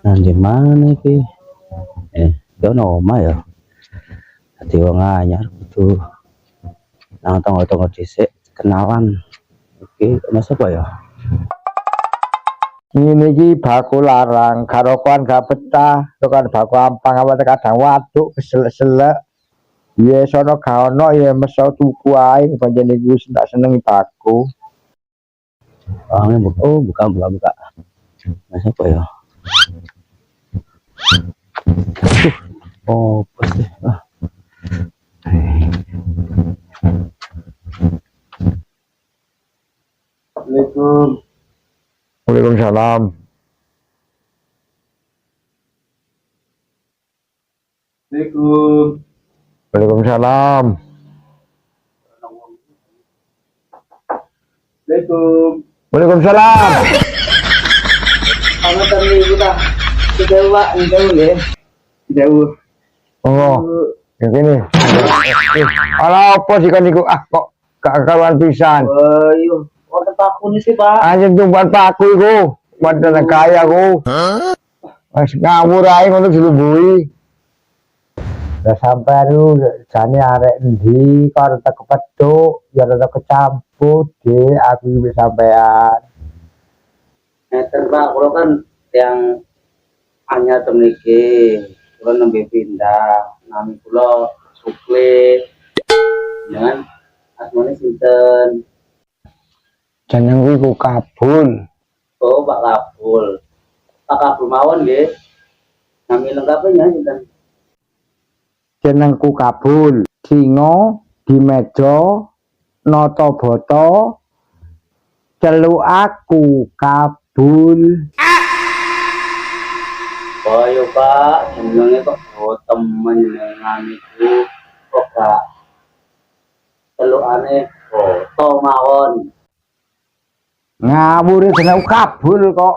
Nah, di mana iki? Yo oma ya. Dadi wong anyar kudu nang tonggo-tonggo dhisik kenalan. Iki ana sapa ya? Ini ki baku larang, karokoan gak betah, tekan baku ampang apa kadang waduk keselek-selek. Ya sono gak ono ya mesau tuku ae, pancen iku tak senengi baku. Buka. Nah, sapa ya? Pasti. Assalamualaikum. Waalaikumsalam. Waalaikumsalam. Waalaikumsalam. Kamu tadi kita jauh nggih. Jauh. Oh. Yang ini. Ala apa sih kan niku kok gak karuan pisan. Iya. Wonten paku nih sih, Pak. Anjing tumpan paku iku. Padahal kaya ku. Wis ngawur ae ngono dilumbuhi. Lah sampai lu jane arek endi karo tak kepethuk ya rada kecampur de aku iki sampean. Pak, kalau kan yang hanya temniki, kalau nembe pindah, nami kula Sukle, jangan asmane sinten? Jeneng kuwi ku Kabul. Oh, Pak Kabul. Pak Kabul mawon nggih. Nami lengkapnya sinten? Jenengku Kabul, Singo, Dimejo, Noto Boto, celuk aku Kabul. Oh iya Pak, jenenge kok temen namiku kok gak celukane foto mawon. Ngawur jeneng Kabul kok.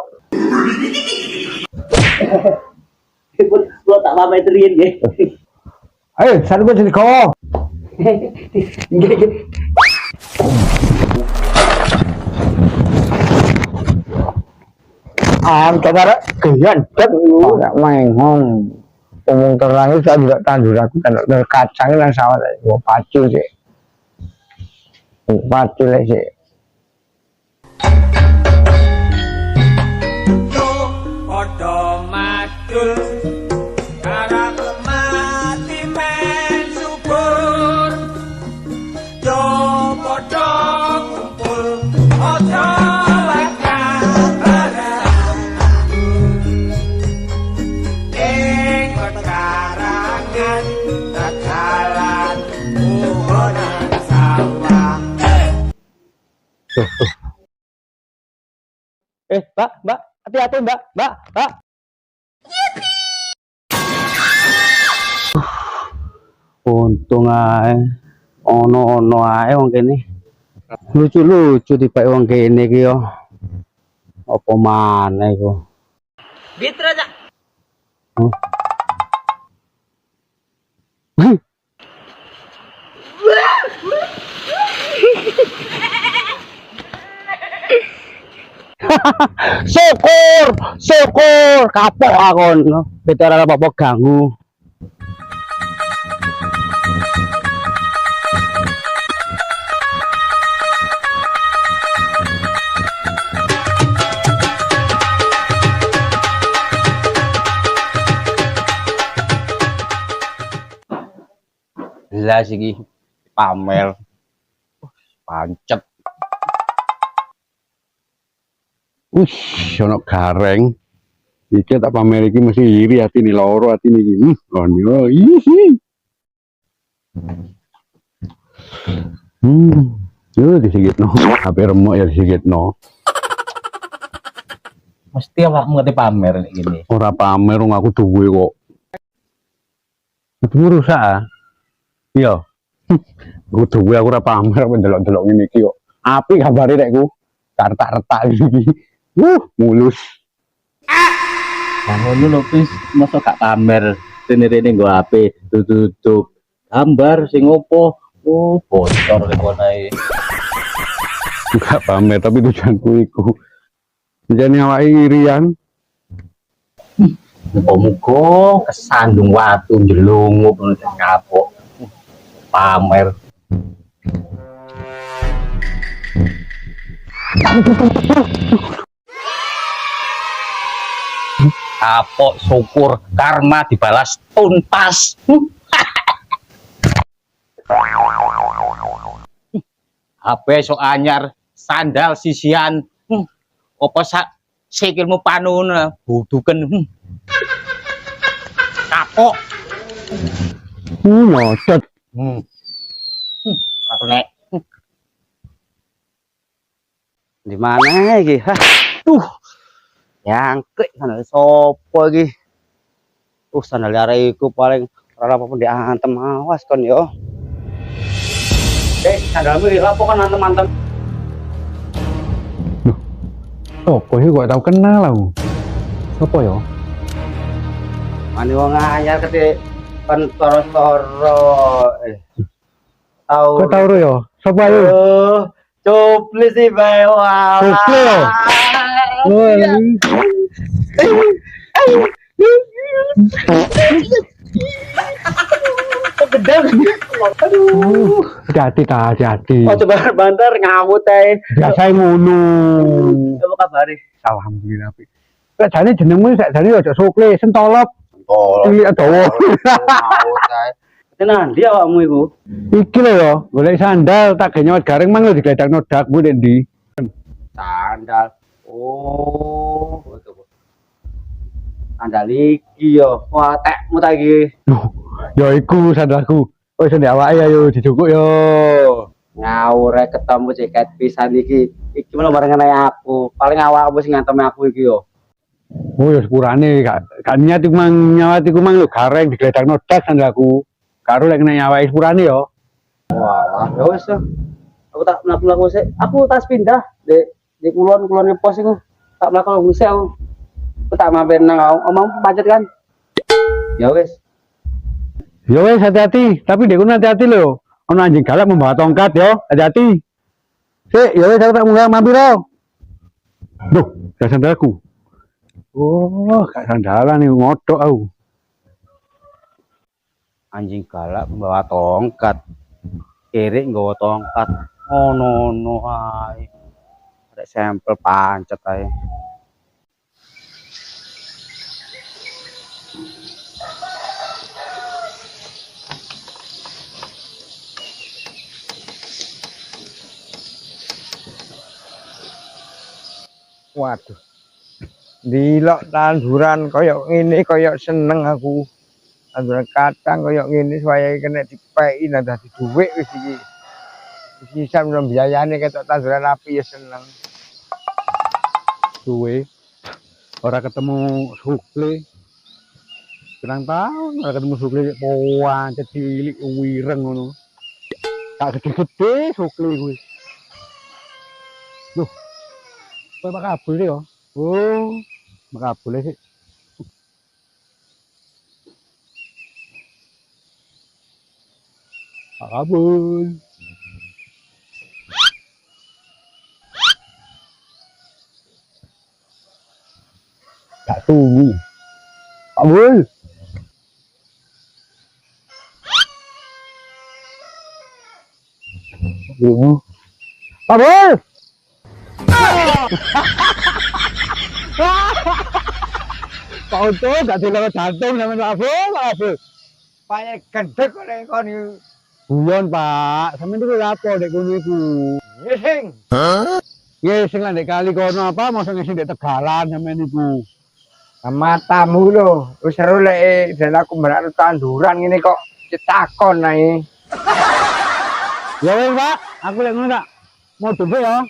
Kula tak pamit riyen nggih. Ayo, sarung jeneng kok. Nggih. Antara gendeng ora mengong. Omong terang itu saya tidak tandur aku kan kacang nang sawah gua pacul sih. Pacul sih. Mbak, hati-hati Mbak. Untung ae ono ae wong kene. Lucu-lucu dipek wong kene iki yo. Apa maneh iku? Bitra aja. Syukur kapok aku bicara apa-apa ganggu. Lah siki pamer pancet. Ono gareng. Iki tak pamer iki mesti iri hati nih loro hati nih. Oh isi. Yo disigitno. HP remuk ya disigitno. Mesti awakmu ngerti pamer gini. Ora pamer wong aku duwe kok. Itu rusak ah. Iya. Aku duwe aku ora pamer ndelok-ndelok ngene iki kok. Apik gambare rekku. Retak-retak iki. Mulus. Nah, ngono lho wis mosok gak pamer. Rene-rene nggo HP tutup gambar sing opo. Oh, bocor kono ae. Enggak pamer tapi tujuanku iku. Jadi awake irian. Muga-muga kesandung watu jelungup ngono kapok. Pamer. Kapok syukur karma dibalas tuntas. HP sok anyar, sandal sisian. Apa sak sikilmu panun buduken. Kapok. Nyocot. Aku nek Di mana iki? Hah. Nyangkrik sandal sopo iki? Sandal arek iku paling ora apa-apa diantem awas kon yo. Sandalmu iki apa kan antem-antem? Sopo iki kok tau kenal aku. Sopo yo? Mani wong anyar kete kan toro-toro. Tau. Kok tau ro yo? Sopo ayo? Cupli sih bae wah. Cupli yo? Aduh, hati-hati. Oh coba banter ngamut ae. Biasa ngono. Apa kabare? Alhamdulillah. Lek jane jenengmu sak jane aja sukle, sentolop. Oh, Cilik dawa. ngamut ae. Tenan dia awakmu iku. Iki lho yo, golek sandal tak ge nyawet garing mang lho digledakno dakmu nek ndi. Sandal. Oh, sandal iki yo. Wah, tekmu ta iki. Yo iku sandalku. Wis ndek awake ayo dijukuk yo. Ngawur ae ketemu ceket pisan iki. Iki malah barengan ae aku. Paling awakmu sing ngantem aku iki yo. Oh ya sepurane gak niat iku mang nyawat iku mang lho gareng digledakno dak sandalku. Karo lek nek nyawake sepurane yo. Wah, ya wis. Aku tak mlaku-mlaku sik. Aku tas pindah di kulon pos iku. Tak mlaku sik aku. Aku tak mampir nang omong macet kan. Ya wis. Ya wes hati-hati, tapi dek kono hati-hati lho. Ono anjing galak membawa tongkat yo, hati-hati. Sik, ya wes aku tak munggah mampir lo. Duh, gak sandalku. Oh, gak sandalan nih ngodok aku. Anjing galak membawa tongkat. Kiri nggawa tongkat. Oh no ae. Ada sampel pancet ae. Waduh. Dilok tanduran koyok ngene koyok seneng aku. Tanduran kacang koyok ngene supaya kena dipeki nang dadi dhuwit wis iki. Wis isa belum biayane ketok tanduran api ya seneng. Duwe ora ketemu sukle. Pirang tahun ora ketemu sukle poan cilik wireng ngono. Tak gede-gede sukle kuwi. Loh. Kowe makabul yo. Oh, makabul sih. Makabul. Tak tunggu. Kabul. Kabul. Kau tuh gak dilewat jantung sama Kabul. Pakai gendek kok nek kon iki. Bulan, Pak. Sampeyan itu lapo dek kono iku? Ngising. Hah? Ngising lah dek kali kono apa mosok ngising dek Tegalan sampeyan iku. Matamu lho, wis seru lek den aku merak tanduran ngene kok cetakon ae. Ya wis, Pak. Aku lek ngono tak mau dhewe ya.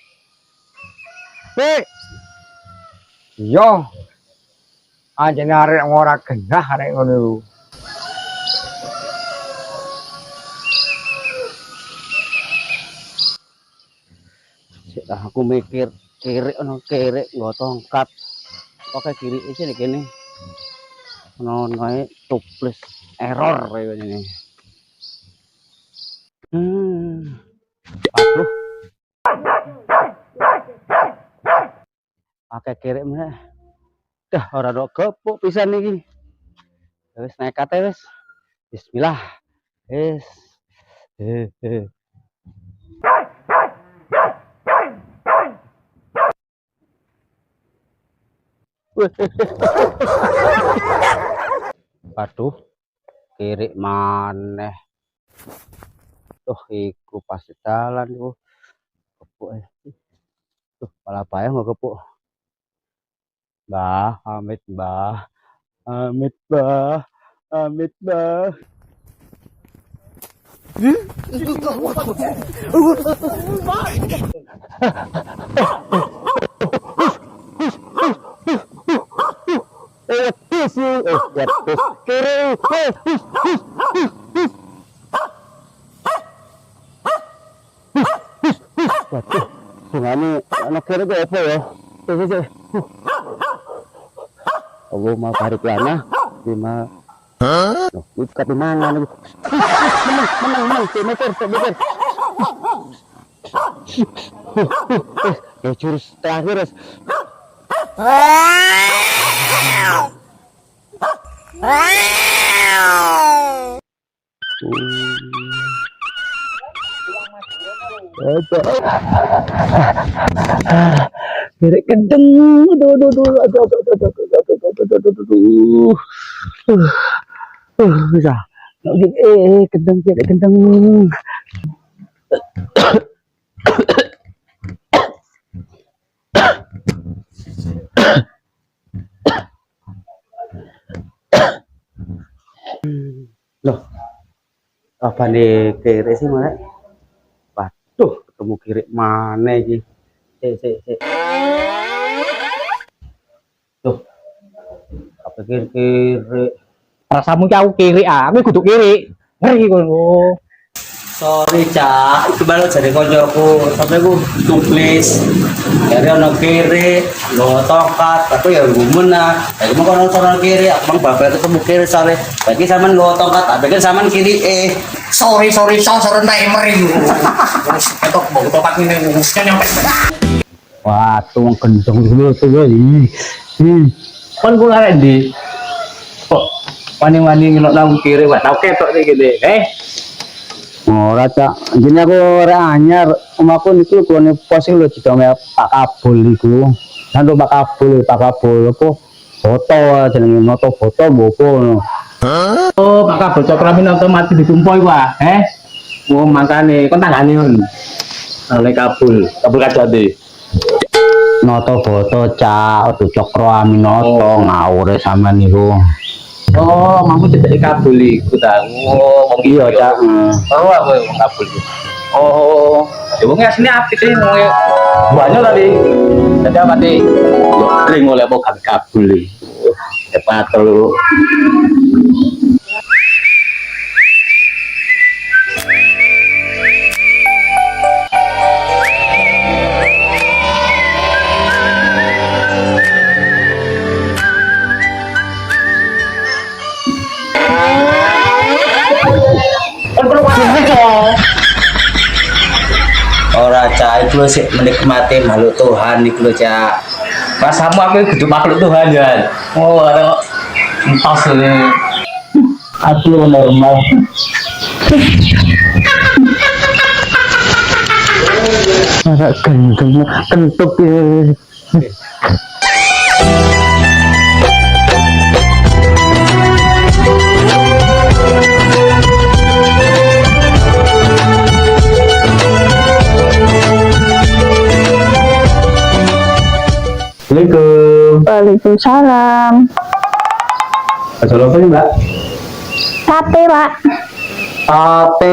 Pik. Yo. Anjene arek ora genah arek ngono iku. Aku mikir kiri ono kiri nggo tongkat. Oke kiri iki nek kene. Ono nae tuples error kaya ngene. Aduh. Akeh kirik meneh. Dah ora ono gepuk pisan iki. Wis nekat ae wis. Bismillah. Wis. Eh, eh. Waduh, kirik maneh. Tuh, iku pasti jalan iku. Kepuk. Tuh, malah bayang kok kepuk. Mbah, amit mbah. Amit mbah. Amit mbah. Waduh, bungane anak kira apa ya? Cek. Allah mau tarik lana, lima. Loh, itu kata mana nih? Menang, meter. Jurus terakhir. Kirik kendeng, bisa, kendeng, kirik kendeng. Loh, apa nih kirik sih mana? Waduh, ketemu kirik mana iki? Cek. Tuh, apa kirik? Rasamu ki aku kiri, aku kudu kiri. Ngeri kono. Sorry cak, itu baru jadi koncoku, sampai ku tulis dari ono kiri, lo tongkat, tapi ya gumun lah. Jadi mau kono kiri, aku bang bapak ketemu kiri sore, bagi saman lo tongkat, bagi saman kiri Sorry, meri. Untuk mau topak ini nyampe. wah tuh kenceng dulu tuh Kon ku arek ndi? Kok wani-wani ngelok nang kiri, wah tau ketok iki gede. ora cak, jadi aku ora anyar, omahku niku klone pos lho didome Pak Kabul iku. Kan Pak Kabul apa? Foto jenenge moto foto mboko ngono. Oh, maka bocah kelamin otomatis ditumpoi wah, Oh, makane kon tanggane kon. Oleh kabul kacate. Noto foto cak, ojo cokro aminoto ngawure sampean niku. Oh, mampu cedek kabul iku ta. Oh, wong Iya cak. Oh, aku wong kabul. Oh, ya wong asline apik sih wong banyak tadi. Jadi apa sih? Ling oleh apa kabul iki. Cepat lu. Ora cak, itu sih menikmati makhluk Tuhan iku lho cak. Rasamu aku kudu makhluk Tuhan ya. Oh, ada entos ini. Aku normal. Ora gendeng kentut ya. Assalamualaikum. Waalaikumsalam. Assalamualaikum, Mbak. Sate, Pak.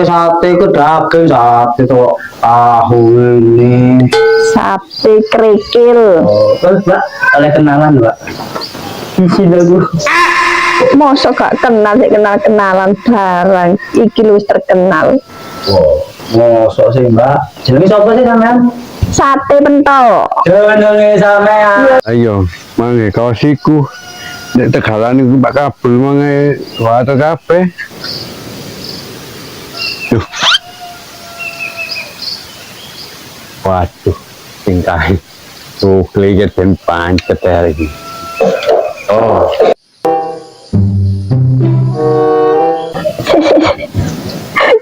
Sate ke daging sate tuh tahu ini. Sate kerikil. Oh, terus Mbak, oleh kenalan, Mbak. Di sini aku. Mosok gak kenal sih kenalan barang. Iki lu wis terkenal. Wow, mosok sih, Mbak. Jenenge sapa sih sampean? Sate pentol. Jenenge sampean. Ayo, mangke kausiku. Nek Tegalan iku Pak Kabul mangke wae kabeh. Duh. Waduh, tingkahe. Tuh, keliget ben pancet ya lagi. Oh,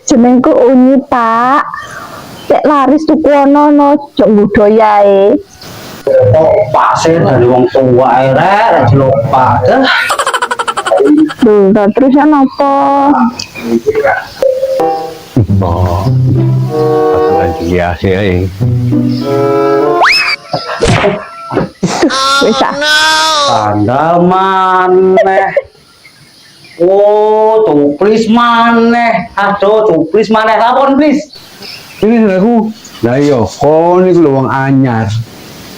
Jenengku Uni, Pak. Cek laris tuku ono no jok budoyae. Kok pasir dari wong tua rek jelopak dah. Duh, terus apa? oh. Pasangan dia sih. Wis ah. Sandal maneh. Oh, cuplis maneh. Aduh, cuplis maneh. Lapor, please. Ini aku. Lah iya, kon iku lho wong anyar.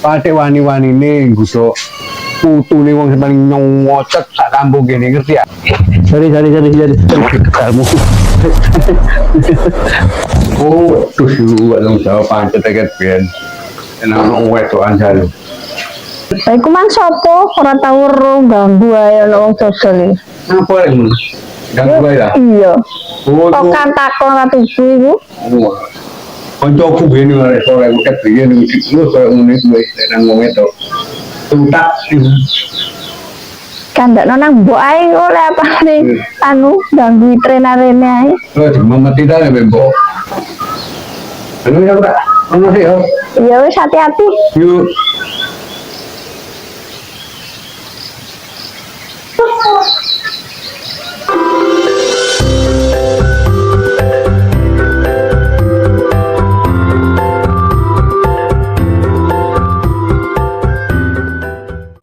Pate wani-wani ning gusuk putune wong sing paling nyongocet sak kampung kene ngerti ya? Sorry. Kekalmu. Oh, tuh lu dong jawab pancet ket ben. Enak wong wedokan jare. Lah iku mang sapa? Ora tau weruh ganggu ae ono wong dodol iki. Apa yang ganggu ya? Iya. Oh, Kok kan takon atuh iku? Koncoku bene arek sore ket biyen iki lu koyo ngene kuwi nang wong itu. Tuntak Kan ndak nang mbok ae oleh apa nih anu ganggu trenarene ae. lu memeti ta bembo. Anu ya ora. Ono sih yo. Ya wis hati-hati. Yuk.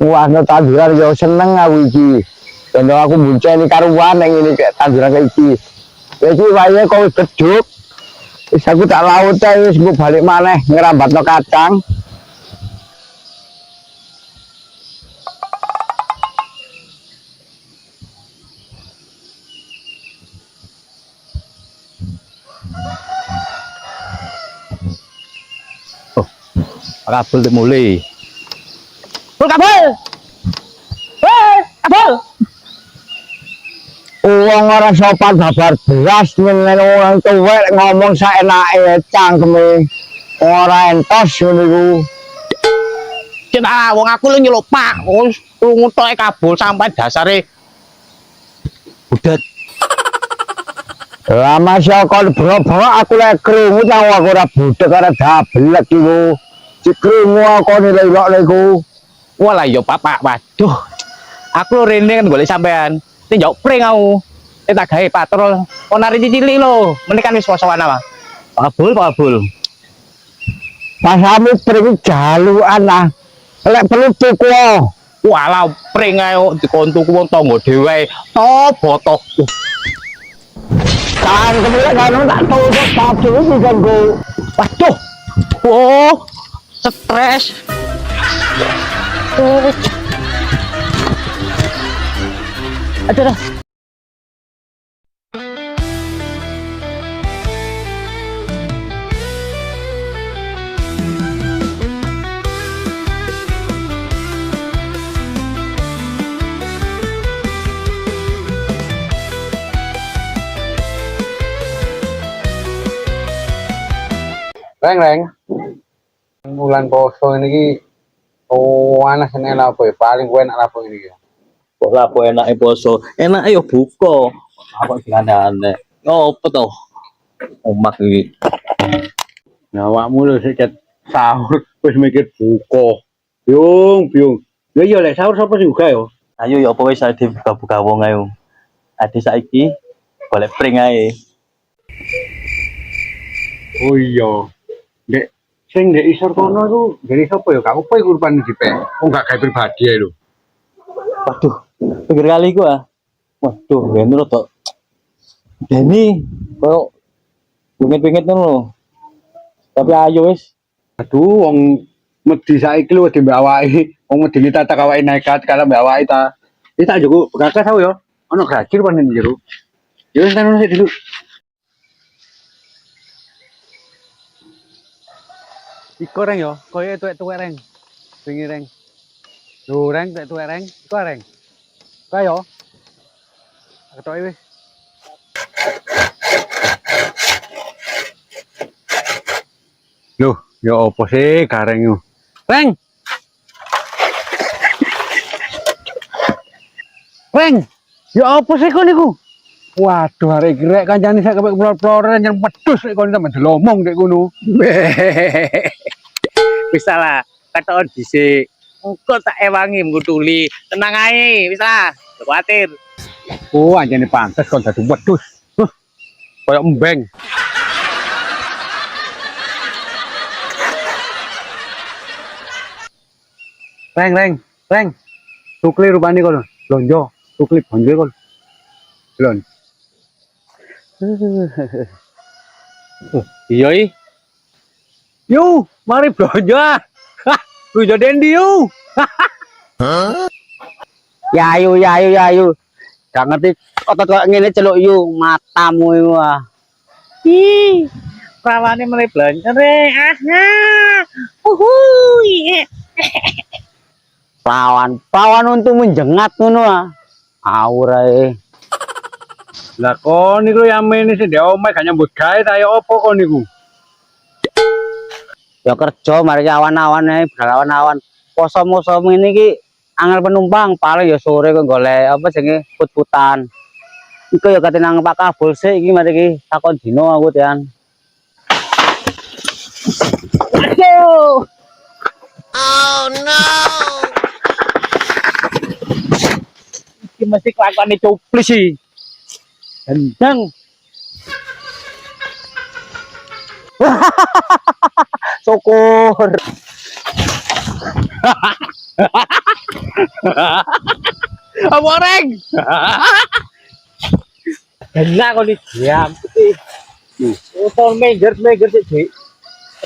Wah, no tanduran yo seneng aku iki. Kendo aku munceni karuan nang ngene kayak tanduran kayak iki. Wis iki wae kok wis beduk. Wis aku tak laut ae wis mbok balik maneh ngrambatno kacang. Kabel mulai. Uang ora sopan babar beras nyen orang tuwek ngomong saenake cangkeme. Ora entos ngono iku. Cita wong aku lu nyeluk Pak, wis ngutoke kabul sampai dasare budet. Lah masya kon bro aku lek krungu nang aku ora budek ora dablek iku. Dikrungu aku nilai-ilok niku. Walah yo Pak, waduh. Aku lu rene kan golek sampean. Tinjau pring aku. Tak gawe patrol. Onari cilik lho. Menikan wis posoan apa? Kabul. Pasamu pring jalukan ah. Lek perlu tuku. Walah pring ae dikontuku wong tangga dhewe. Tobo. Kan kemudian kan tak tutup tapi bukan go. Waduh. Oh, stres. Aduh. Reng. Bulan poso ini ki ana seneng apa ya? Paling gue enak apa ini ya? Kok lapo enake poso. Enake yo buka. Apa sing aneh-aneh. Ngopo to? Omak iki. Awakmu lho sik sahur wis mikir buka. Biung. Ya iya lek sahur sapa sing buka yo? Ayo yo apa wis dibuka-buka wong ae. Ade saiki golek pring ae. Oh iya. Dek sing ndek isor kono iku dari sapa ya? Kamu apa iku rupane dipek? Oh enggak gawe pribadi ae lho. Waduh, pikir kali ku ah. Waduh, ini lo tok. Deni, kok bingit-bingit ngono. Tapi ayo wis. Aduh wong medhi saiki lho mbek awake. Wong medhi tak awake nekat kala mbek awake ta. Iki tak jogo gagas aku ya. Ono grajir panen jero. Ya wis kan sik dulu. Iko reng yo, koyo tuwek-tuwek reng. Pingi reng. Lho reng tuwek-tuwek reng. Iko reng. Kayo. Ketoke wis. Loh, ya opo sih gareng yo. Reng, Reng, ya apa sih kau niku? Waduh, hari gerek kancane sak kepek plor-ploran yang wedhus nek kon sampe delomong nek kono. Wis lah, kata dhisik. Engko tak ewangi ngutuli. Tenang ae, wis lah. Jangan khawatir. Oh, anjane pantes kon dadi wedhus. Kayak embeng. Reng. Tukli rupane kono. Lonjo, tukli bonjo kono. Lon. Iya i. Yu, mari belanja. Hah, belanja dendi yu. Ya ayu. Gak ngerti otot kok ngene celuk yu matamu iku ah. Ih, prawane mulai belanja re. Uhuy. Pawan untuk menjengat ngono ah. Aurae. Lah kon niku yang mene sing ndek omah gak nyambut gawe ta ya apa kon niku? Ya kerja mari awan-awan ae, awan-awan. Poso-poso ngene iki angel penumpang paling ya sore kok golek apa jenenge put-putan. Iku ya kate nang Pak Kabul sik iki mari iki takon dino aku tean. Aduh. Iki mesti kelakuane cuplis sih. Gendeng. Syukur. Apa reng? Enak kok di diam. Utol meger sih, Dik.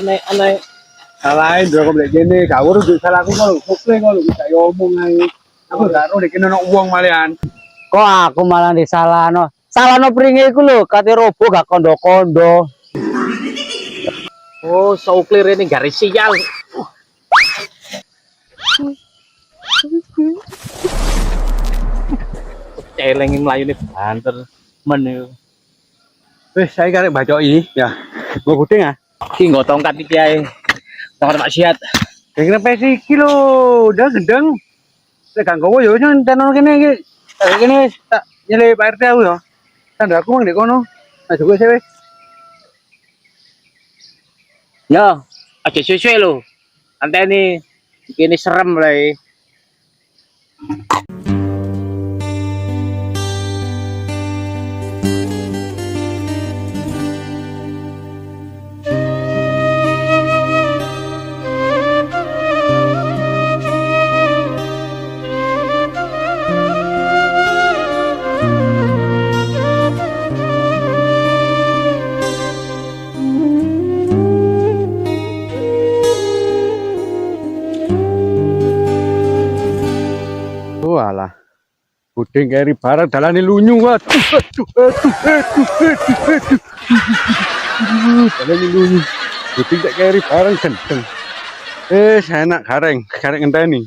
Aneh. Salahin dhewe kok lek kene gak urus duit salahku kok kokle kok bisa yo omong ae. Aku gak ero nek kene ono wong malian. Kok aku malah disalahno. Salahno pringe iku lho, kate robo gak kondo-kondo. Oh, so clear ini garis sial. Celengin melayu nih banter menu. Wis saya karek bacoki ya. Gua gudeng ah. Ki nggo tongkat iki ae. Tongkat maksiat. Kira pesi iki lho, udah gendeng. Lek gak gowo yo tenan kene iki. Kene wis tak nyele Pak RT aku yo. Tanda aku mang ndek kono. Nah juga wis. Yo, aja suwe-suwe lho. Anteni ini serem lho. Walah. Gudeng keri barang dalane lunyu. Aduh. Dalane lunyu. Gudeng tak keri barang gendeng. Enak gareng ngenteni.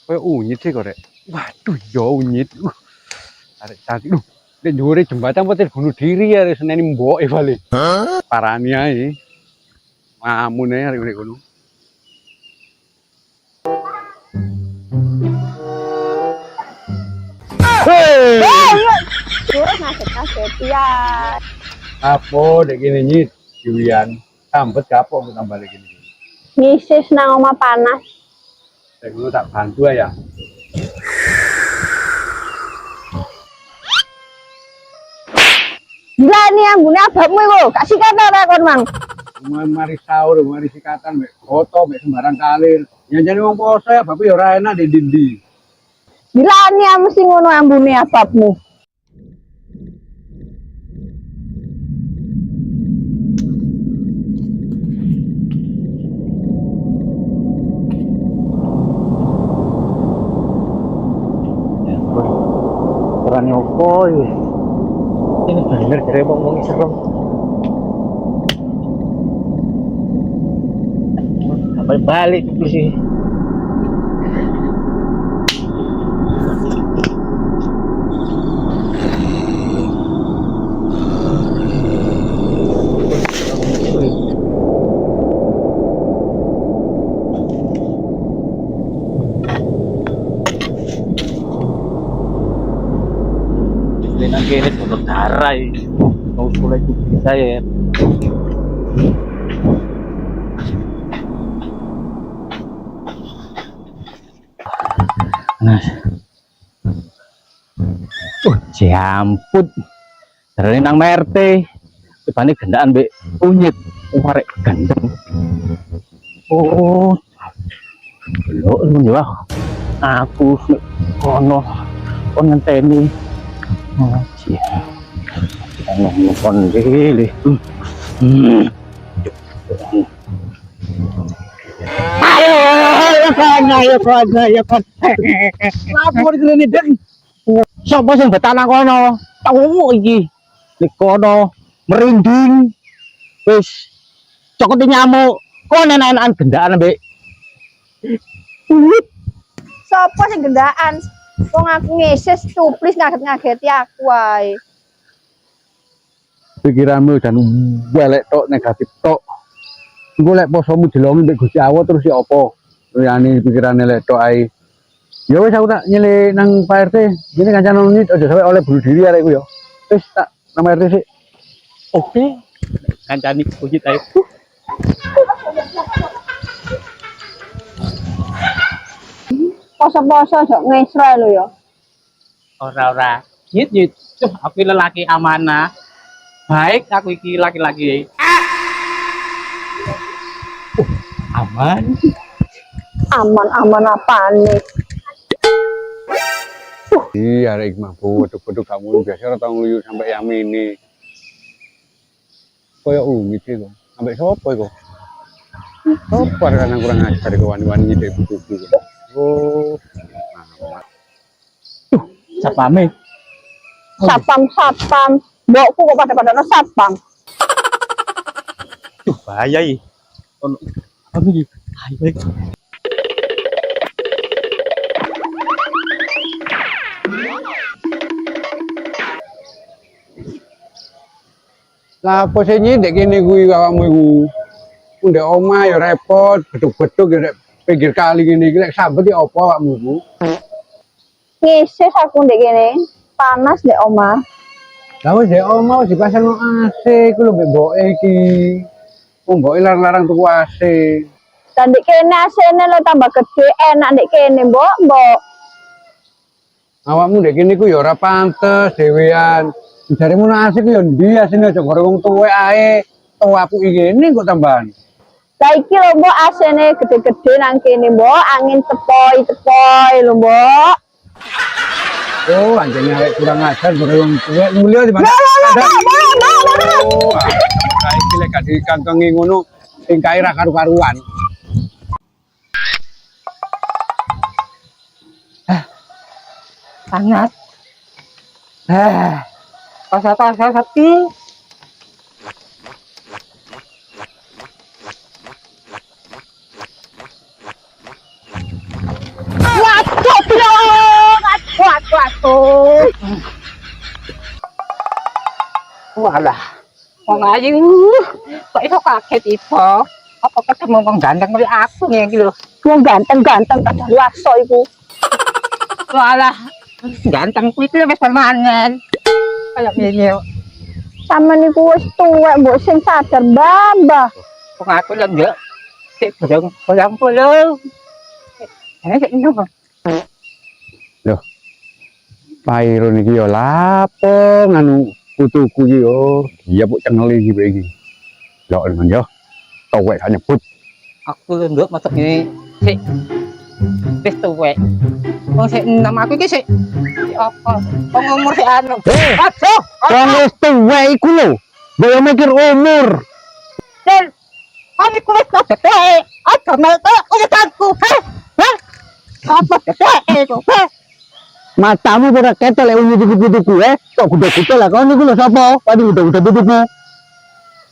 Kayak unyit sih kok rek. Waduh, ya unyit. Arek cantik. Nek dhuwure jembatan potel bunuh diri ya seneni mboke bali. Parani ae. Mamune arek ngene kono. Terus ngaset-ngaset ya. Apa dek kene nyit Julian sambet kapok aku tambah lagi ini. Ngisis nang omah panas. Saya dulu tak bantu ya. Gila nih ambune abakmu iku, gak sikat ora kon mang. Mari sahur, mari sikatan mek foto mek sembarang kalir. Yang jadi wong poso ya bapak ya ora enak di dindi. Gila nih mesti ngono ambune abakmu. Peran opo iki? Ini bener jare wong serem. Sampai balik sih. kene donor darah iki. Mau mulai bisa ya. Nah. Jamput. Darane nang merte. Tibane gendaan mbek unyit. Arek gandeng. Oh. Belok lu ya. Aku kono kon ngenteni. Oh, cia. Ngomong kon dile. Ayo kon. Lapor kene Den. Sopo sing betan nang kono? Tahu iki. Nek kono merinding. Wis cokot nyamuk. Kok enak-enakan gendaan mbek. Sopo sing gendaan? Wong aku ngeses suplis ngaget-ngageti aku wae. Pikiranmu dan welek tok negatif tok. Engko lek posomu dilongi mbek Gusti Allah terus ya apa? Liyane pikirane lek tok ae. Ya wis aku tak nyele nang Pak RT. Gini kancan nit aja sampe oleh bunuh diri arek iku ya. Wis tak nang Pak RT sik. Oke. Kancani kujit ae. Poso-poso sok ngesre lho ya. Ora. Nyit. Cuh, aku lelaki amanah. Baik, aku iki laki-laki. Aman. Aman-aman apane? Iya arek mah bodho-bodho kamu biasa ora tau ngluyu sampe yang ini. Koyo umit iku. Ambek sapa iku? Sopo arek nang kurang ajar iku wani-wani nyithik buku. Oh. Sapame. Sapam. Mbokku kok pada sapam. Duh, bahaya iki. Ono iki. Ayo. Lah apa sih nyithik kene kuwi awakmu iku? Ndek omah ya repot, beduk-beduk ya nek pinggir kali ngene iki lek sambet ya apa awakmu iku? Ngeses aku ndek kene. Panas ndek omah. Lah wis ndek omah wis dipasangno AC iku lho mbek mboke iki. Wong mboke larang-larang tuku AC. Dan ndek kene asene lo tambah gede enak ndek kene, Mbok. Awakmu ndek kene ku ya ora pantes dhewean. Jaremu nang AC ku ya ndi asine aja gore wong tuwek ae. Tuwaku iki ngene kok tambahan. Lah iki lho Mbok asene gede-gede nang kene, Mbok. Angin tepoi lho, Mbok. Oh, anjene arek kurang ajar gore wong tuwek mulya di mana? Oh, iki lek gak dikantongi ngono tingkae ra karu-karuan. Panas. Pasat-pasat. Waduh. Walah. Wong ayu. Kok iso kaget iso? Apa ketemu wong ganteng kaya aku ngene iki lho. Wong ganteng-ganteng kadang waso iku. Walah. Ganteng kuwi wis permanen. Kayak ngene. Sama niku wis tuwek Mbok sing sadar, Mbah. Wong aku lho ndak. Sik bolong-bolong. Sik ngono. Pairo niki yo lapo nganu putuku iki yo. Iya puk cengeli iki bae iki. Lho men yo. Tuwek gak nyebut. Aku lho nduk masak ngene. Sik. Wis tuwek. Wong sik nama aku iki sik apa? Wong umur sik anu. Aduh, Wong wis tuwek iku lho. Mbok mikir umur. Den. Kami kuwi kok tete. Aduh, melok urusanku. Hah? Apa tete itu? Matamu ora ketel lek unyu putuku Tok gudhe-gudhe lah kon niku lho sapa? Padi gudhe-gudhe putuku.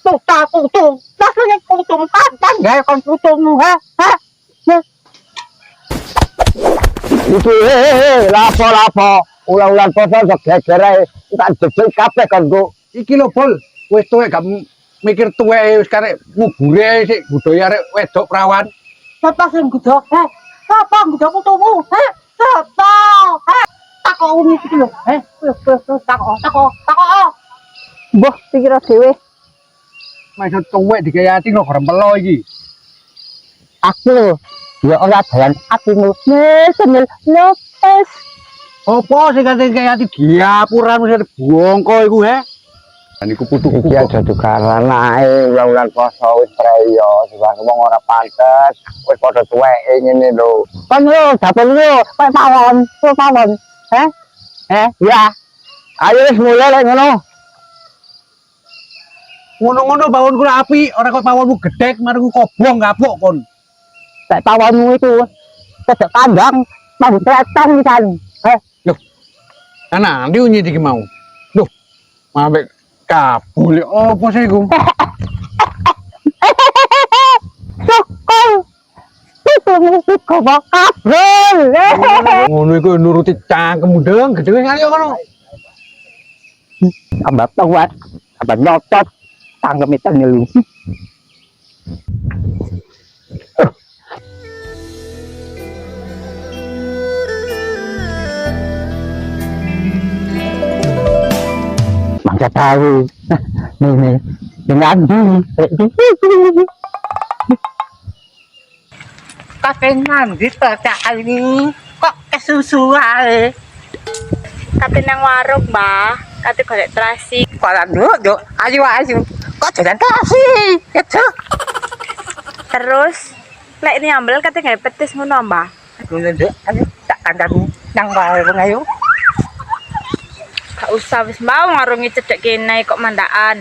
Putung. Rasanya putung pantan gawe kon putungmu, ha? Hah? Iki lapo. Ulang-ulang poso sok geger ae. Tak jejel kabeh konku. Iki lho Bol, wis tuwek gak mikir tuwek wis karek ngubure sik budaya arek wedok perawan. Sapa sing gudok? Sapa gudok putumu? Hah? Sapa? Hah? Aku umi iki lho. Takok. Mbah pikir dhewe. Maksud tuwek digayati lho goreng pelo iki. Aku lho, ya ora dalan atimu. Senil lopes. Apa sing kate gayati diapuran wis bongko iku he. Niku putu iki aja tukaran ae wulan poso wis preyo diwang wong ora pantes wis padha tuweke ngene lho. Kan lho, dapur lho, kayak pawon. Ya. Ayo wis mulai lek ngono. Ngono-ngono bawonku api, ora kok pawonmu gedhek marku kobong kapuk kon. Kayak pawonmu itu. Cedek kandang, mau tretong pisan. Loh. Ana ndi unyi iki mau? Loh. Mabek kabul opo sih iku? Sokol. Itu musik kobok kabel. Ngono iku nuruti cangkem mudeng gedhe ayo ngono. Tambah kuat, tambah nyotot. Tanggem itu nelu. Mangsa tahu. Nih. Dengan kapengan gitu ini kok kesusu ae. Kate nang warung, Mbah. Kate golek terasi. Kolan dulu, ayo. Kok jalan terasi? Itu. Terus lek ini ambel kate gawe petis ngono, Mbah. Ngono nduk, ayo tak kandang nang wae wong ayo. Gak usah wis mau ngarungi cedek kene kok mandaan.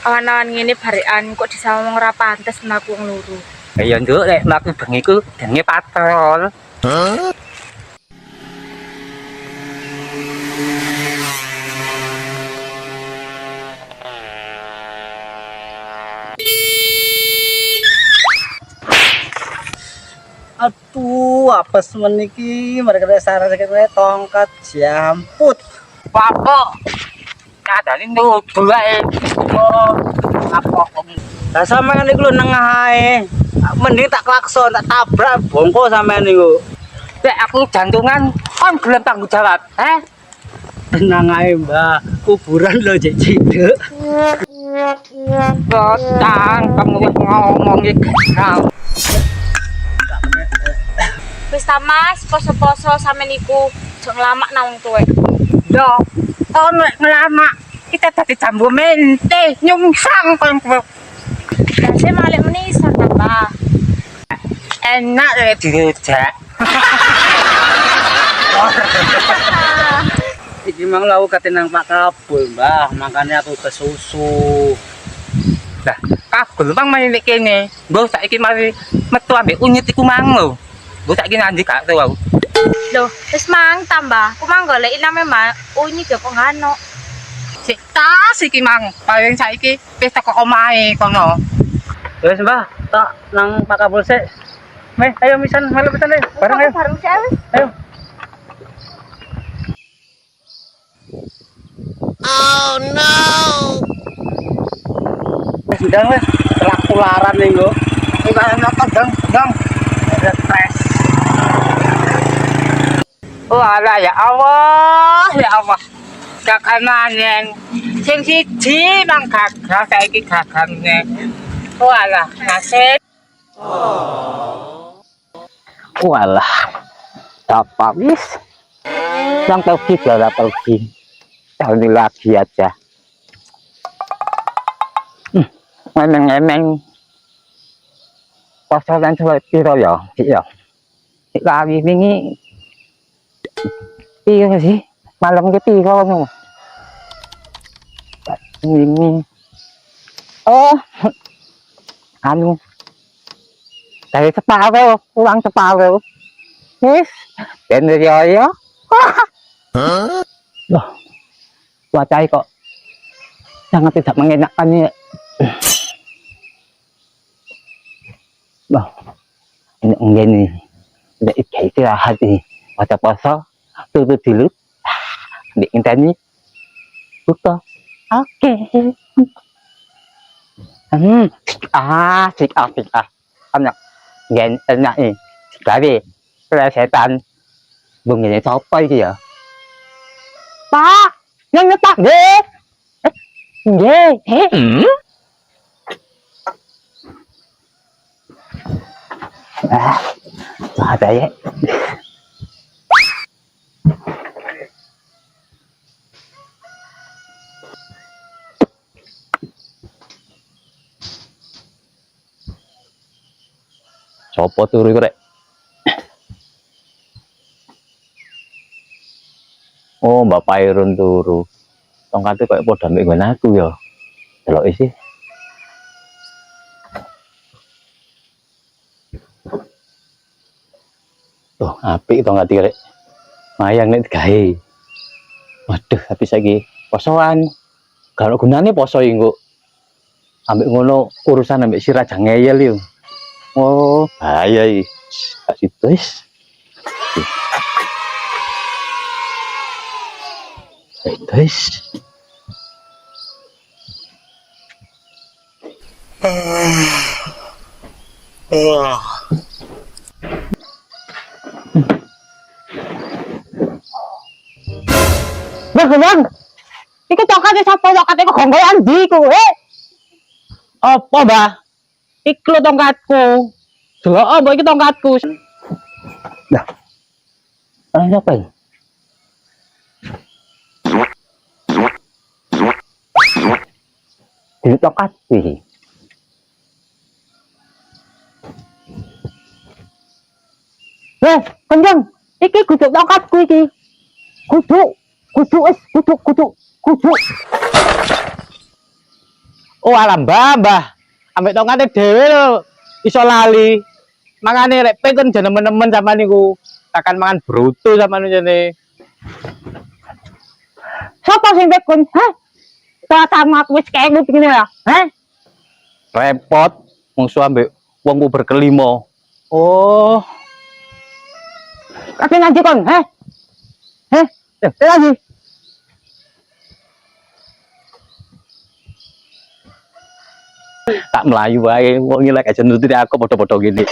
Awan-awan ngene barikan kok disawang ora pantes mlaku ngluru. Ya nduk lek mlaku bengi ku jenenge patrol. Aduh, apa semen iki? Mereka dasar sakit tongkat jamput. Apa? Kadane nudu wae. Apa kok? Lah sampean niku lho nengah ae. Mending tak klakson, tak tabrak bongko sampean niku. Lek aku jantungan kon gelem tanggung jawab, Tenang ae, Mbah. Kuburan lho jek ciduk. Botang, kamu wis ngomong iki. Wis ta Mas, poso-poso sampe niku aja nglamak nang wong tuwek. Yo, kon nek ngelamak kita dadi jambu mente nyungsang kon. Dase malik menisan ta, Mbah. Enak lek dirujak. Iki mang lau kate nang Pak Kabul, Mbah. Makane aku kesusu. Lah, kabel bang main nek kene. Mbok saiki mari metu ambek unyit iku mang lho. Mbok saiki nanti gak tau. Loh, wis mang tambah. Ku mang goleki name unyi kok ngano. Sik tas iki mang, paling saiki wis teko omahe kono. Wes, Mbah. Tak nang Pak Kabul sik. Meh, ayo misan, melu pisan deh. Bareng ayo. Bareng sih wis. Ayo. Sudah wes, telaran nih gua. Enggak enak dong. Stres. Wala ya Allah. Kakanan sing siji nang gagal saiki gagalne. Wala, nasib. Walah, dapat wis. Yang pergi sudah pergi. Tahun lagi aja. Emeng pasaran seperti itu ya, ya. Lagi ini, iya sih, malam gitu kalau ini, oh, anu, dari separuh, pulang separuh, yes, dan dari ya, loh, cuaca kok sangat tidak mengenakan ya. Bah, ini udah istirahat nih, baca puasa, turut dulu, di internet, buka, oke, sik anak, gen enak nih, sekali, setan, bunganya sopo itu ya, Pak, yang nyetak nggih. Nggih. Ada ya. Sopo turu iku rek? Oh, Bapak Irun turu. Tongkate koyo padha mbek nggon aku ya. Deloke sih. Tuh, apik tongkat iki rek. Mayang nek digawe. Waduh, tapi saiki posoan. Gak ono gunane poso iki kok. Ambek ngono urusan ambek si Raja ngeyel yo. Oh, bahaya iki. Gak situ wis. Wis. Bang, iki tongkate sapa tongkate kok gonggolan ndi kowe? Apa, Mbah? Iku lho tongkatku. Delok apa iki tongkatku? Lah. Apa ini? Di tongkatku iki. Kanjeng, iki kudu tongkatku iki. Kudu wis kudu. Oh alam mbah, ambek tongkate dhewe lho iso lali. Mangane rek pengen jane nemen-nemen sama niku. Takkan mangan bruto sama jane. Sapa sing tekun? Hah? Sama aku wis kengut ngene ya. Hah? Repot mungsu ambek wong berkelima. Oh, Tapi ngaji kon, hah? Hah? Lagi. tak melayu wae wong ngilek aja nututi aku padha-padha gini.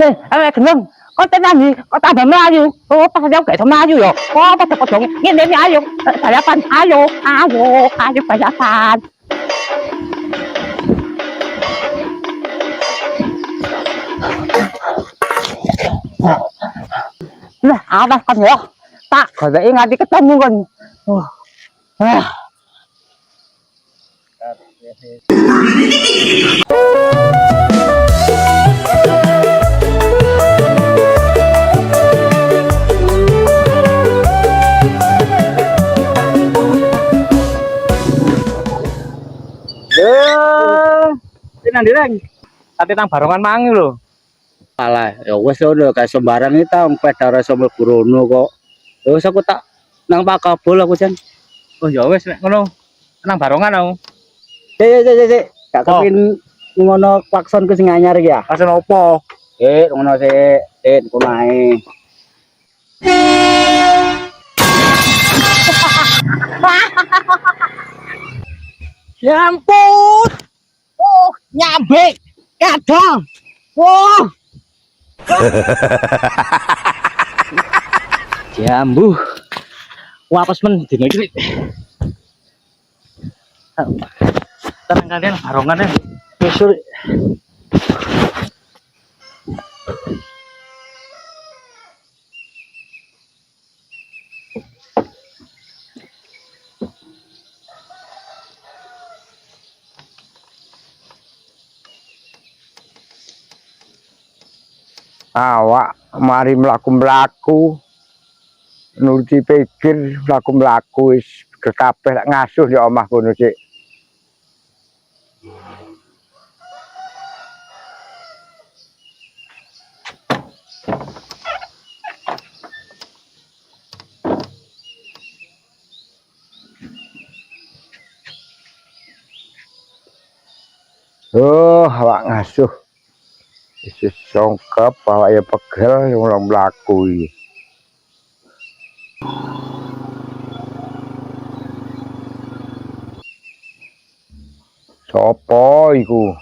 Awake gendeng, kok tenan kok tambah melayu. Oh, pas aku gak iso melayu yo. Oh, padha-padha ngene iki ayo. Balapan, ayo balapan. Nah, awas kan ya. Tak goleki nganti ketemu kan. Ah. Tenan direng. Ate nang barongan mangi lho. Alah, ya wis ngono gak sembarang iki ta pedar iso mlebu rono kok. Ya wis aku tak nang Pakabol aku jan. Oh ya wis nek ngono. Nang barongan aku. Sik. Gak kepin ngono klakson ku sing anyar iki ya. Klakson opo? Ngono sik, ngono ae. Ya ampun. Oh, nyambe. Kadang. Wah. Jambu. Wapas men dino iki. Tenang kalian barongan ya. Besok. Awak mari mlaku-mlaku nuruti pikir mlaku-mlaku wis kabeh lak ngasuh di omah kono sik. Oh, awak ngasuh. Wis songkep awak ya pegel wong mlaku iki. Sopo iku?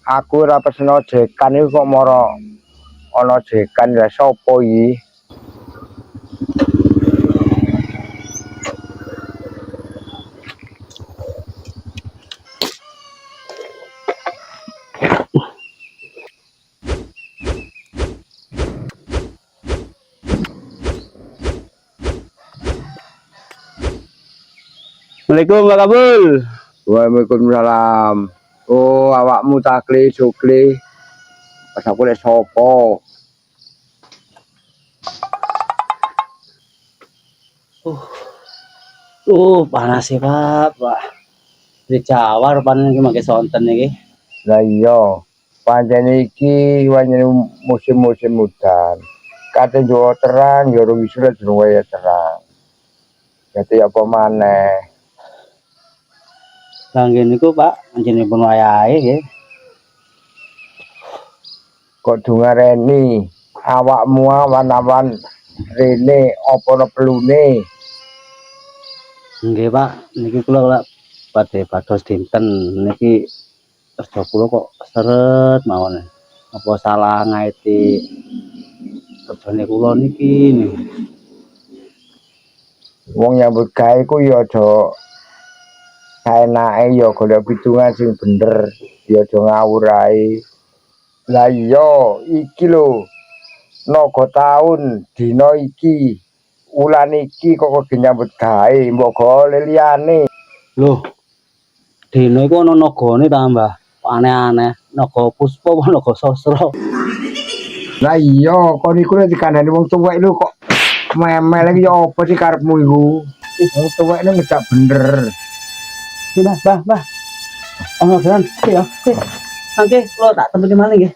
Aku ora peseno jekan iku kok mara ana jekan ya sapa iki? Assalamualaikum Pak Kabul. Waalaikumsalam. Oh, awakmu Takli Sukli. Pas aku lek sapa? Panas sih Pak. Wah, di Jawa rupanya iki make sonten iki. Lah iya, pancen iki pancen musim-musim udan. Kate Jawa terang, ya urung iso durung waya terang. Jadi apa maneh? Lah ngene niku Pak, anjenipun wayahe nggih. Kok dungareni awakmu awan-awan rene apa ana pelune? Nggih Pak, niki kula badhe pados dinten niki kerja kula kok seret mawon. Apa salah ngaiti kerjane kula niki nih. Wong nyambut gawe ku ya aja saenake ya golek pitungan sing bener, ya aja ngawur ae. Lah iya, iki lho. Naga taun dina iki, wulan iki kok nyambut gawe, mbok gole liyane. Loh, dino iku ana nagane tambah aneh-aneh. Naga puspa apa naga sastra? Lah iya, kok niku nek dikandani wong tuwek lho kok memel iki ya apa sih karepmu iku? Wong tuwek nek ngejak bener. Iki Mbah. Ono jalan iki ya. Nangke kula tak tempeni malih nggih.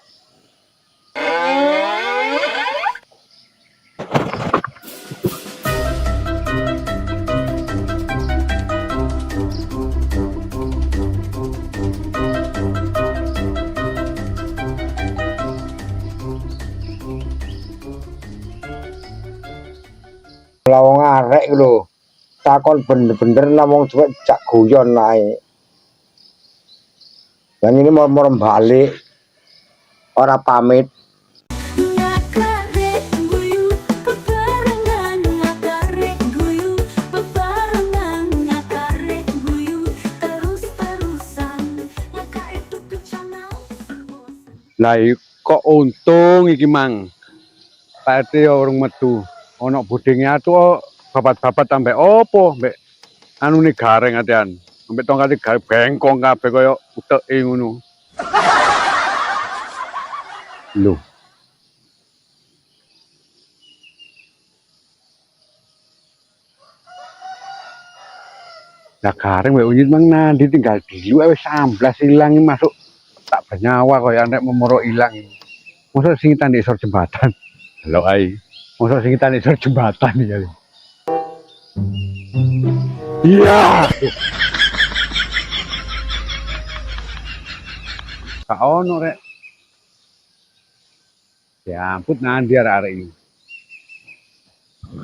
Lah wong arek lho. Takon bener-bener nang wong tuwek jak guyon ae. Yang ini mau balik ora pamit. Lah kok untung iki Mang. Pak RT ya urung metu. Ana budinge atu babat-babat ambek opo mbek anune gareng atean. Ambek tongkate gawe bengkong kabeh kaya uteke ngono. Lho. Lah gareng mbek unyit Mang nandi tinggal dilu wis 11 ilang masuk tak bernyawa kaya nek memoro ilang. Mosok sing tandhe isor jembatan. Delok ae. Mosok sing tandhe isor jembatan iki. Iya. Kak ono rek. Ya ampun nandi arek-arek iki.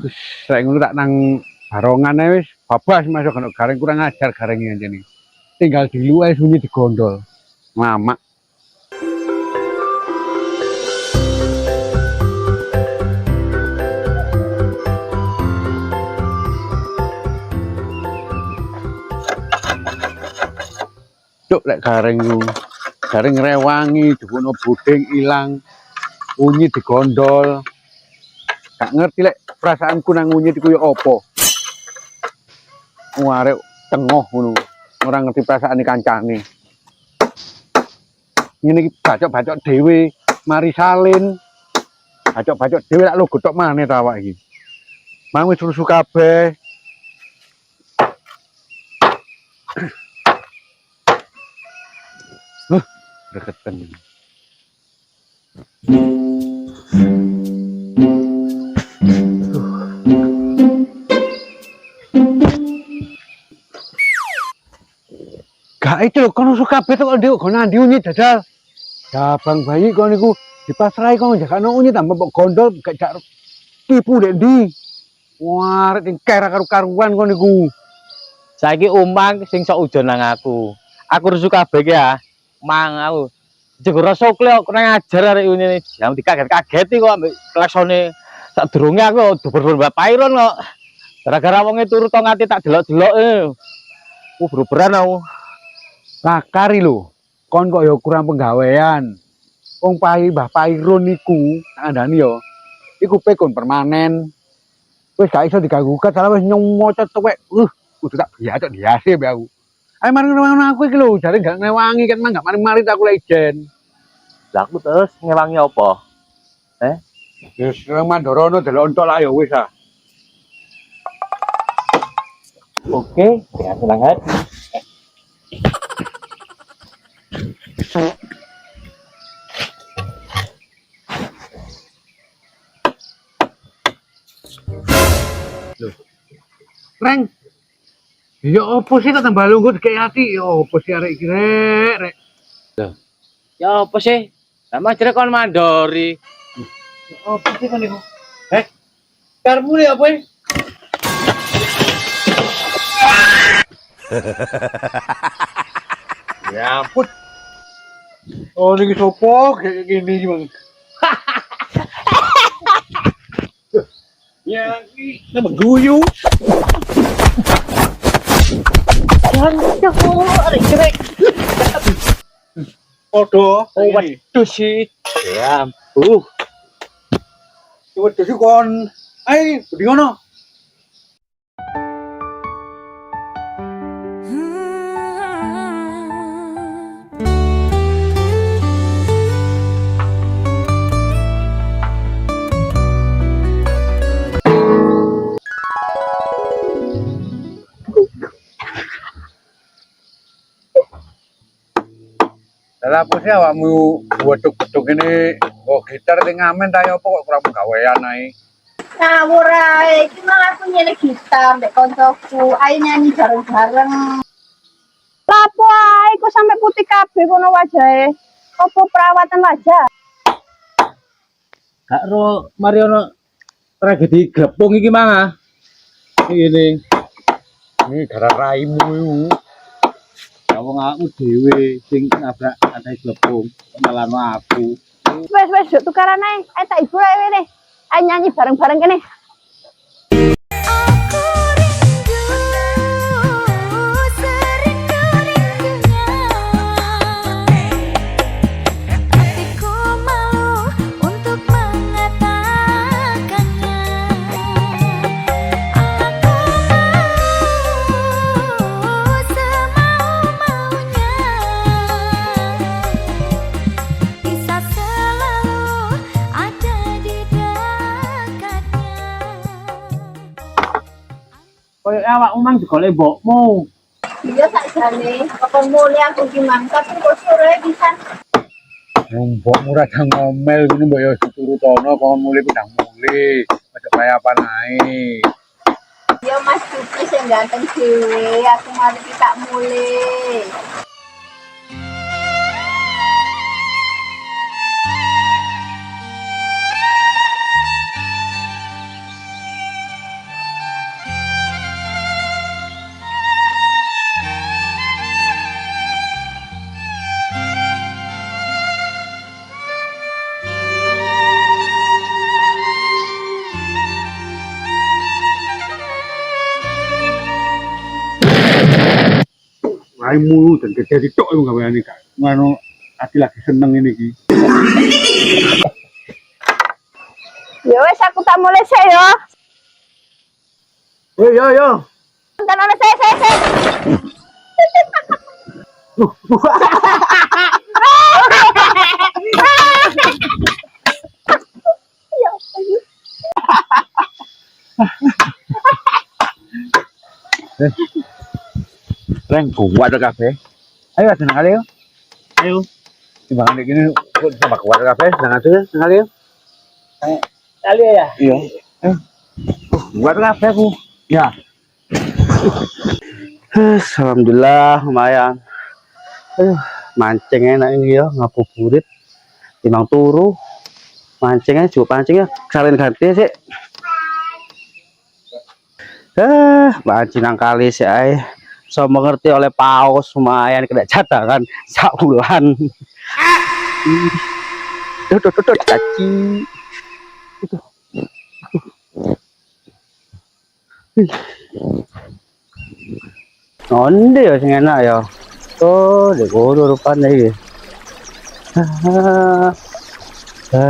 Wis rek ngono tak nang barongan ae wis babas masuk kena gareng kurang ajar gareng iki anjene. Tinggal dilu ae sunyi digondol. Lama. Cuk lek gareng ku. Gareng rewangi, dibuno buding ilang. Unyi digondol. Gak ngerti lek perasaanku nang unyi iku ya apa. Arek tengoh ngono. Ora ngerti perasaane kancane. Ngene iki bacok-bacok dhewe, mari salin. Bacok-bacok dhewe lak lo gotok maneh ta awak iki. Mang wis rusuh kabeh. Deketen. Gak itu lho kono suka kabeh kok ndek kok nandi unyit dadal. Dabang bayi kok niku dipasrahi kok jakane unyit tambah kok gondol gak jak tipu ndek ndi. Wah, arek kera karu-karuan kok niku. Saiki umang sing sok ujon nang aku. Aku rusuh kabeh ya. Mang aku. Jago rasa kok kurang ajar arek ini. Jam dikaget-kageti kok ambek klaksone. Sadurunge aku duber Mbak Pairon kok. Gara-gara wonge turu to ngati tak delok-delok. Beruberan aku. Lakari lho. Kon kok ya kurang penggawean. Wong Mbah Pairon niku, tak andani yo. Iku pekon permanen. Wis gak iso diganggukan, salah wis nyomocot tuwek. Kudu tak biacok diase mbek aku. Ayo mari ngono aku iki lho, jare gak ngewangi kan gak mari-mari tak kula ijen. Lah aku terus ngewangi apa? Wis mandorono delok entok lah ya wis ah. Oke, dengan senang hati. Reng. Ya opo sih tak tambah lungguh kayak hati. Ya opo sih arek iki rek. Ya apa sih? Sama jere kon mandori. Opo sih kon niku? Karepmu ya apa? Ya ampun. Oh niki sopo kayak gini Bang. Ya ini nama guyu. Podo. Oh, waduh sih. Ya ampun. Waduh sih kon. Ayo, di ngono. Lah apa sih awakmu wedhuk-wedhuk ini kok gitar sing ngamen ta ya apa kok kurang penggawean ae. Ngawur ae, iki malah aku nyelek gitar mbek koncoku, ayo nyanyi bareng-bareng. Lapo ae kok sampe putih kabeh kono wajahe. Apa perawatan wajah? Gak ro Mariono tragedi glepung iki mang. Ini Gara raimu iku. ya wong aku dhewe sing nabrak anake glepung melano aku. Wes yuk tukaran ae. Ayo tak ibu ae wene. Ayo nyanyi bareng-bareng kene. Koyo awakmu mang digolek mbokmu. Iya tak jane, apa mulai aku ki mangkat kok sore pisan. Mbok murah jang ngomel ngono mbok ya diturutono kok mulih pedang mulih. Aja kaya apa nae. Ya Mas Duki sing ganteng dhewe, aku mari kita mulai. Raimu dan jadi tok iku gaweane kan. Ngono ati lagi seneng ini iki. Ya wes aku tak mulai sih yo. Yo. Ntar ana saya. Reng kuat kabeh. Ayo seneng kali yo. Ayo. Timbangan iki kok tambah kuat kabeh, seneng aja seneng kali yo. Kali ya. Iya. Kuat kabeh ku. Ya. Alhamdulillah lumayan. Mancing enak ini ya, ngabuburit. Timbang turu. Mancingnya juga pancingnya salin ganti sih. Mancing nang kali sih ay. So mengerti oleh paus lumayan kena cadangan sak bulan. Tuh, caci. Onde ya sing enak ya. Oh, dek kudu rupane iki. Ah,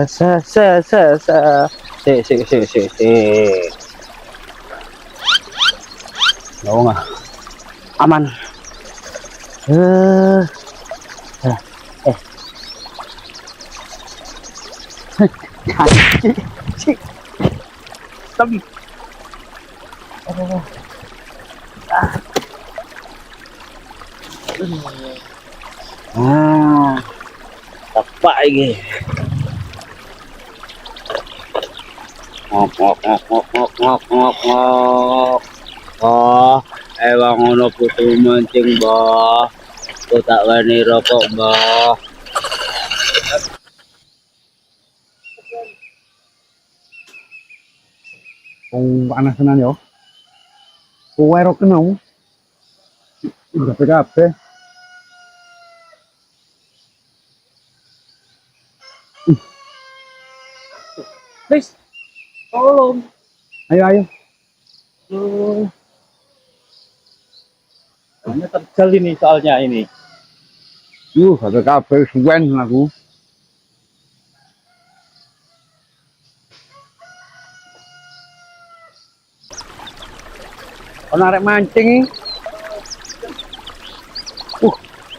sa. Si. Oh, nggak. Aman. Eh, eh. Cik. Tapi. Ah, tepak iki. Ngok. Oh, ewang ngono putu mancing, Mbah. Aku tak wani rokok, Mbah. Panas tenan yo. Kowe ro kenal. Udah kabeh. Please, tolong. Ayo. Ini terjal ini soalnya ini. Ada kabeh suwen aku. Ono arek mancing iki.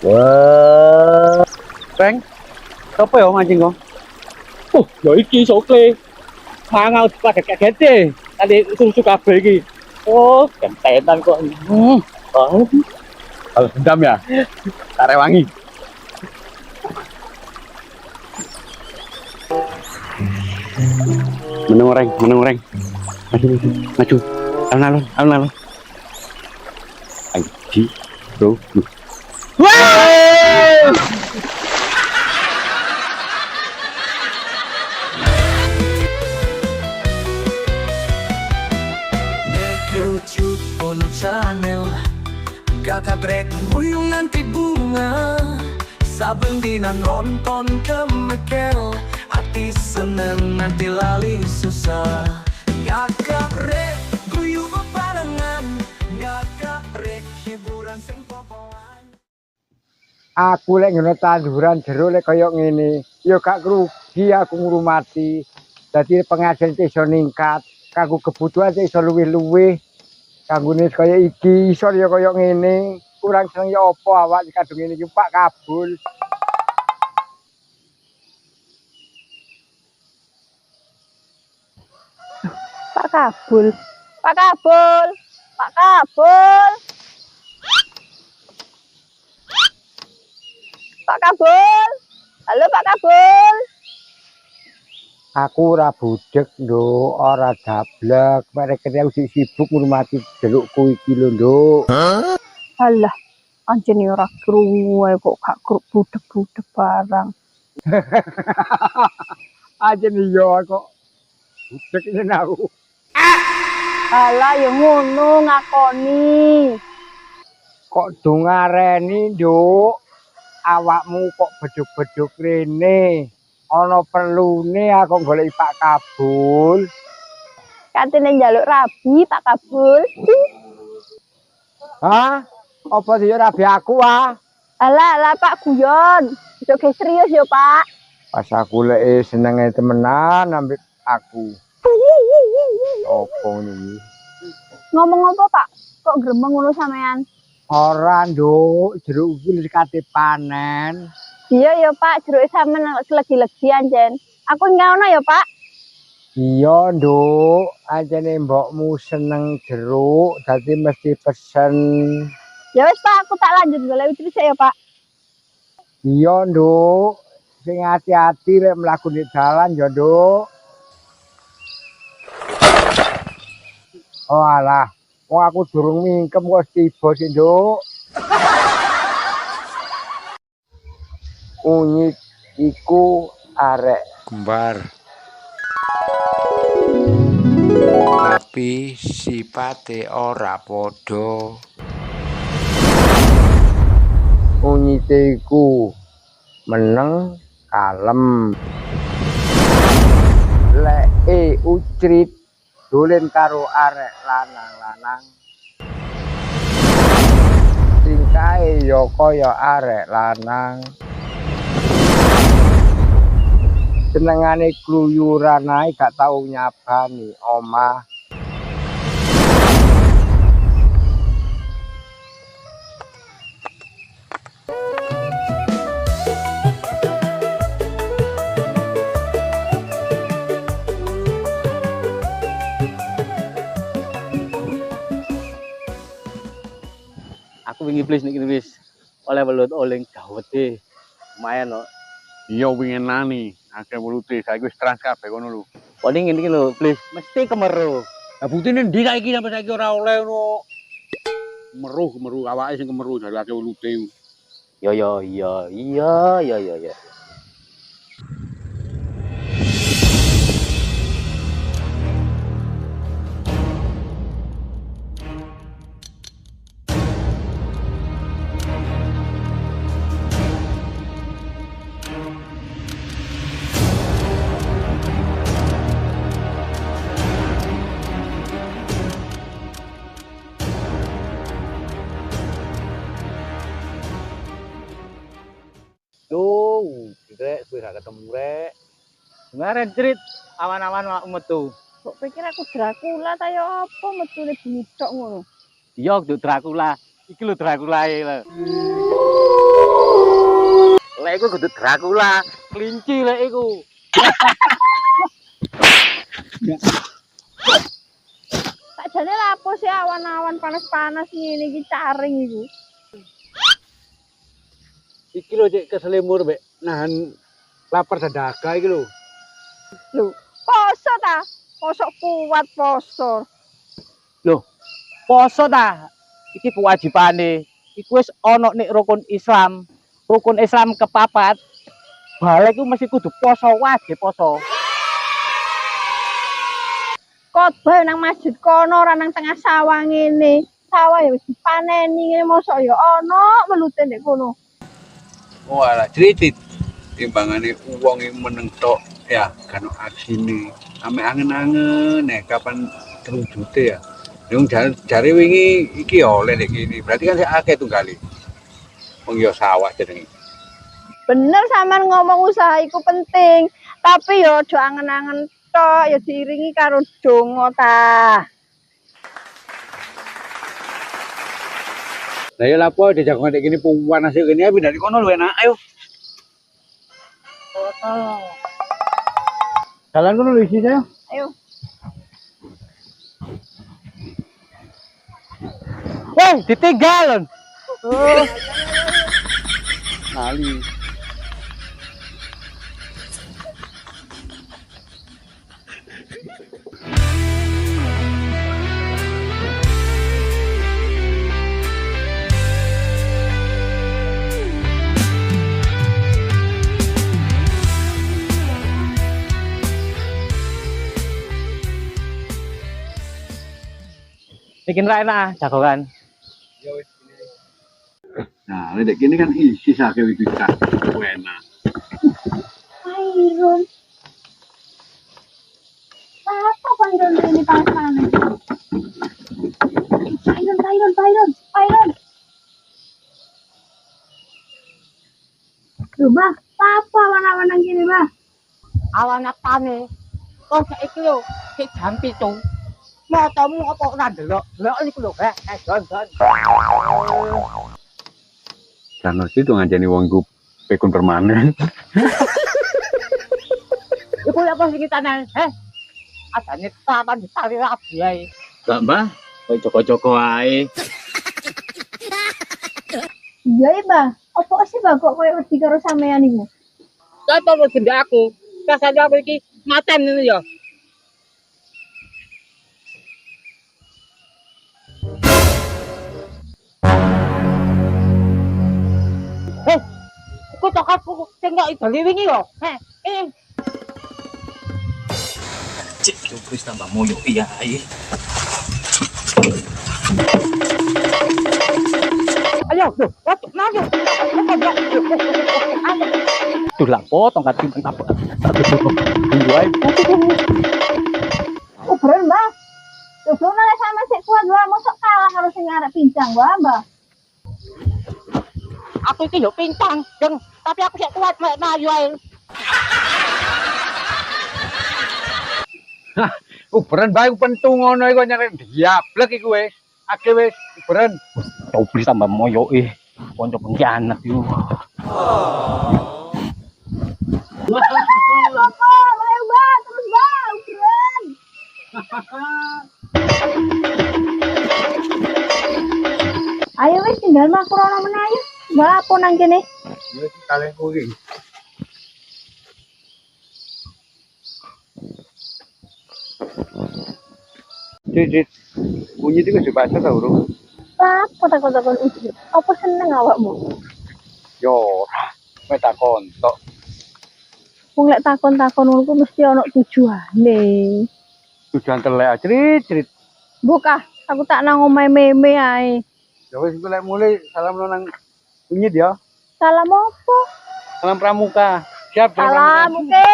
Wah, Peng. Apa ya mancing kok? Ya iki sokle. Mangal pada kaget tadi susu kabeh iki. Oh, kentenan kok. Oh. Kalau dendam ya. Arek wangi. Meneng oreng. Maju. Alun-alun. Aji, bro. YouTube channel Kakabrek buyung nanti bunga Sabeng dina nonton kemekel Hati seneng nanti lali susah Kakabrek buyung bebarengan Kakabrek hiburan sing popoan. Aku lek ngono tanduran jeruk lek kaya ngene, ya gak rugi aku ngurmati. Dadi penghasilan iso ningkat, kanggo kebutuhan iso luwih-luwih. Kanggone kaya iki iso ya kaya ngene. Kurang seneng ya apa awak kadung ngene iki Pak Kabul. Pak Kabul. Pak Kabul. Pak Kabul. Pak Kabul. Halo Pak Kabul. Aku ora budek, Nduk, ora dablek. Mereka aku sibuk ngurmati jerukku iki lho, Nduk. Alah, anjene ora krungu ae kok gak budek-budek barang. Aja nih yo kok budek ini aku. Alah ya ngono ngakoni. Kok dungareni, Nduk? Awakmu kok beduk-beduk rene? Ana perlune aku golek Pak Kabul. Katene njaluk rabi Pak Kabul. Hah? Apa sih rabi aku ah? Alah Pak guyon. Ojo serius yo Pak. Pas aku lek senenge temenan ambek aku. Opo ini? Ngomong apa Pak? Kok gremeng ngono sampean? Ora, Nduk, jeruk iki wis kate panen. Iya ya Pak, jeruk sampean selegi-legi anjen. Aku ngono ya Pak. Iya, Nduk, anjene mbokmu seneng jeruk, dadi mesti pesen. Ya wis Pak, aku tak lanjut golek terus ya Pak. Iya, Nduk. Sing hati-hati lek mlaku di dalan ya, Nduk. Oh alah, wong aku durung mingkem kok tiba sih, Nduk. Unyit iku arek kembar tapi sipate ora padha. unyite iku meneng kalem. Lek ucrit dolen karo arek lanang-lanang. Tingkae ya kaya arek lanang. Senengane kluyuran ae gak tau nyabani omah. Aku wingi blis niki wis oleh welut oleh gawede. Lumayan kok. Iya wingi nani, akeh welute saiki wis trans kabeh kono lho. Paling ngene iki lho, blis mesti kemeru. Lah buktine ndi saiki sampe saiki ora oleh ngono. Meruh awake sing kemeru jare akeh welute. Iya. Duh, rek wis gak ketemu rek. Kemarin cerit awan-awan metu. Kok pikir aku Dracula ta ya apa metune bengi tok ngono. Iya, kudu Dracula. Iki lho Draculae lho. Lek iku kudu Dracula, kelinci lek iku. Sakjane lha apa sih awan-awan panas-panas ngene iki caring iku. Iki lho cek keselimur mbek nahan lapar dadaga iki lho. Lho, poso ta? Poso kuat poso. Loh, poso ta? Iki kewajibane. Iku wis ana nek rukun Islam. Rukun Islam kepapat. Balik iku mesti kudu poso, wajib poso. Khotbah nang masjid kono ora nang tengah sawah ngene. Sawah ya wis dipaneni ngene mosok ya ana welute nek kono. Oh alah critit. Timbangane wong iki meneng tok ya kan aksine. Ame angen-angen kapan terwujute ya. Yung jare wingi iki oleh nek kene. Berarti kan sik akeh tunggale. Wong ya sawah jenenge. Bener sampean ngomong usaha iku penting, tapi ya aja angen-angen tok, ya diiringi karo donga ta. Lah ya lapo dijagongan nek kene panas kene ae pindah kono lho enak. Ayo. Jalan kono lho isi saya. Ayo. Weh, ditinggal. Kali. Bikin ra enak jagongan. Nah, nek kene kan isi sake iki kan enak. Iron. Apa Iron ini panas-panas? Iron. Loh, Mbah, apa awan-awan nang kene, Mbah? Awan apane? Kok saiki lho, sik jam 7. Matamu apa ora ndelok? Ndelok niku lho, Don. Jangan itu ngajeni wong iku pekun permanen. Iku apa sing tanah? Adane taman ditari rabi ae. Mbak, Mbah, kowe joko-joko ae. Iya, Mbah. Apa sih, Mbah, kok koyo wedi karo sampean iku? Kata wis gendek aku. Kasane aku iki maten ngene ya. Iku tokatku sing kok idoli wingi lho. Cik, Jupris tambah moyo iya ae. Ayo, tuh, maju. Tuh lapo tongkat timbang apa? Tunggu ae. Keren, Mbak. Tuh, nale sama si kuat gua mosok kalah karo sing arep pincang gua, Mbak. Aku iki yo pincang, Jeng. Tapi aku sik kuat mek maju ae. Uberen bae pentung ngono iku nyek diablek iku wis. Ake wis uberen. Coba tambah moyo konco pengkhianat yo. Ayo, Mbak, terus, Mbak. Keren. Ayo wis tinggal mah krono meneh ayo. Mbak apa nang kene? Ya kalian kuwi. Cicit. Bunyi itu wis dibaca ta urung? Apa takon-takon uji? Apa seneng awakmu? Yo, mek takon tok. Wong lek takon-takon ngono ku mesti ana tujuane. Tujuan telek cerit-cerit. Buka, aku tak nang omahe meme ae. Ya wis iku lek mulai salam nang kunyit ya. Salam apa? Salam pramuka. Siap Salam, oke.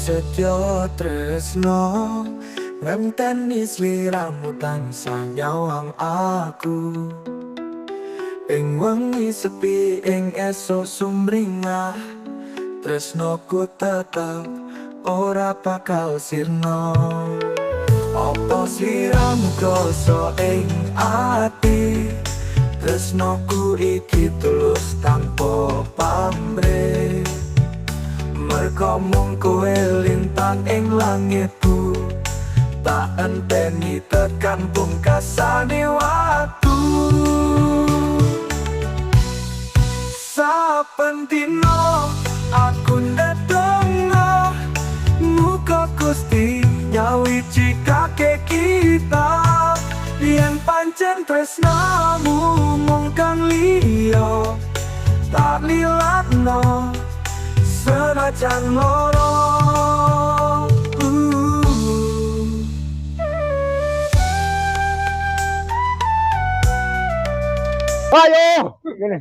Setyo tresno ngenteni sliramu tansah nyawang aku ing wengi sepi ing esuk sumringah tresnoku tetep ora bakal sirna apa sliramu dosa ing ati tresnoku iki tulus tanpa pamrih merga mung kowe lintang ing langitku tak enteni tekan pungkasane waktu saben dina aku ndedonga muga Gusti nyawiji kakek kita yen pancen tresnamu mung kang liya tak lilatno senajan loro Ayo, gini.